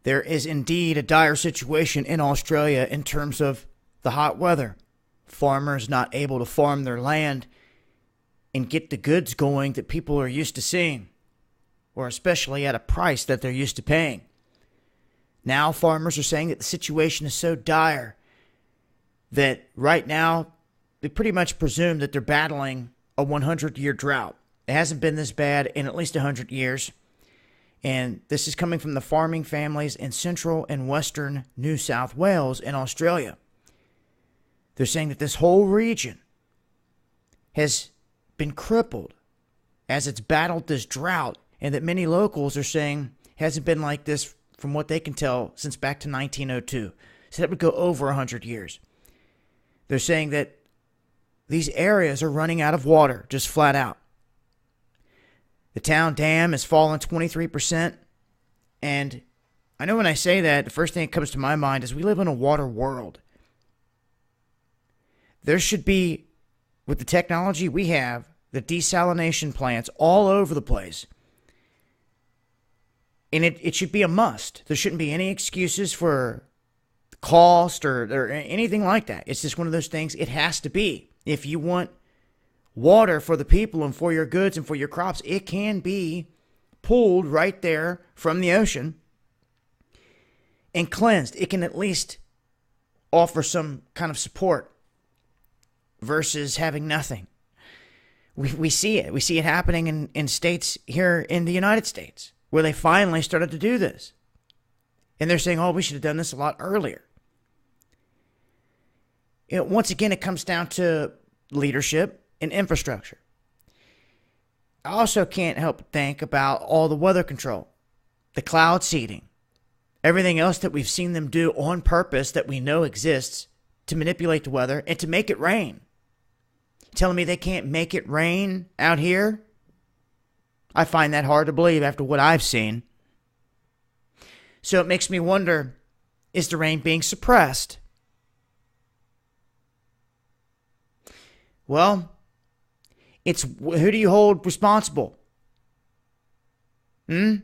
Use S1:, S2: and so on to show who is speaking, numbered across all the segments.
S1: There is indeed a dire situation in Australia in terms of the hot weather. Farmers not able to farm their land and get the goods going that people are used to seeing, or especially at a price that they're used to paying. Now farmers are saying that the situation is so dire that right now they pretty much presume that they're battling a 100-year drought. It hasn't been this bad in at least 100 years. And this is coming from the farming families in central and western New South Wales in Australia. They're saying that this whole region has been crippled as it's battled this drought, and that many locals are saying hasn't been like this, from what they can tell, since back to 1902. So that would go over 100 years. They're saying that these areas are running out of water, just flat out. The town dam has fallen 23%. And I know when I say that, the first thing that comes to my mind is we live in a water world. There should be, with the technology we have, the desalination plants all over the place. And it should be a must. There shouldn't be any excuses for cost or anything like that. It's just one of those things. It has to be. If you want water for the people and for your goods and for your crops, it can be pulled right there from the ocean and cleansed. It can at least offer some kind of support versus having nothing. We see it. We see it happening in states here in the United States where they finally started to do this. And they're saying, oh, we should have done this a lot earlier. Once again, it comes down to leadership and infrastructure. I also can't help but think about all the weather control, the cloud seeding, everything else that we've seen them do on purpose that we know exists to manipulate the weather and to make it rain. Telling me they can't make it rain out here? I find that hard to believe after what I've seen. So it makes me wonder, is the rain being suppressed? Well, it's who do you hold responsible? You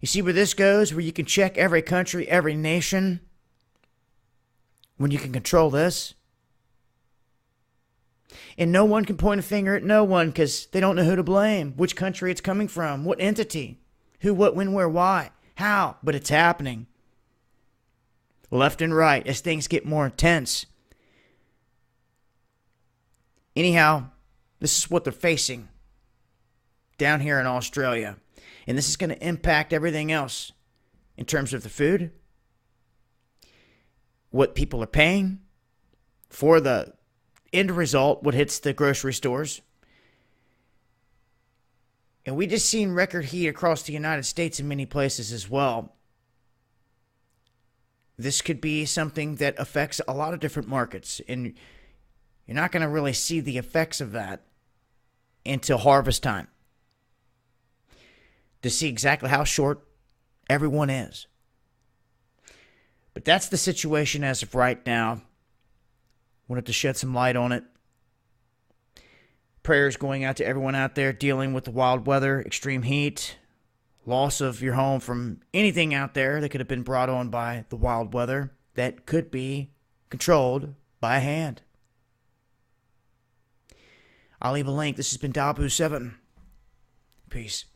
S1: see where this goes, where you can check every country, every nation, when you can control this? And no one can point a finger at no one because they don't know who to blame, which country it's coming from, what entity, who, what, when, where, why, how, but it's happening. Left and right as things get more intense. Anyhow, this is what they're facing down here in Australia. And this is going to impact everything else in terms of the food, what people are paying for the end result, what hits the grocery stores. And we just seen record heat across the United States in many places as well. This could be something that affects a lot of different markets, and you're not going to really see the effects of that until harvest time to see exactly how short everyone is. But that's the situation as of right now. Wanted to shed some light on it. Prayers going out to everyone out there dealing with the wild weather, extreme heat, loss of your home from anything out there that could have been brought on by the wild weather that could be controlled by a hand. I'll leave a link. This has been Dabu7. Peace.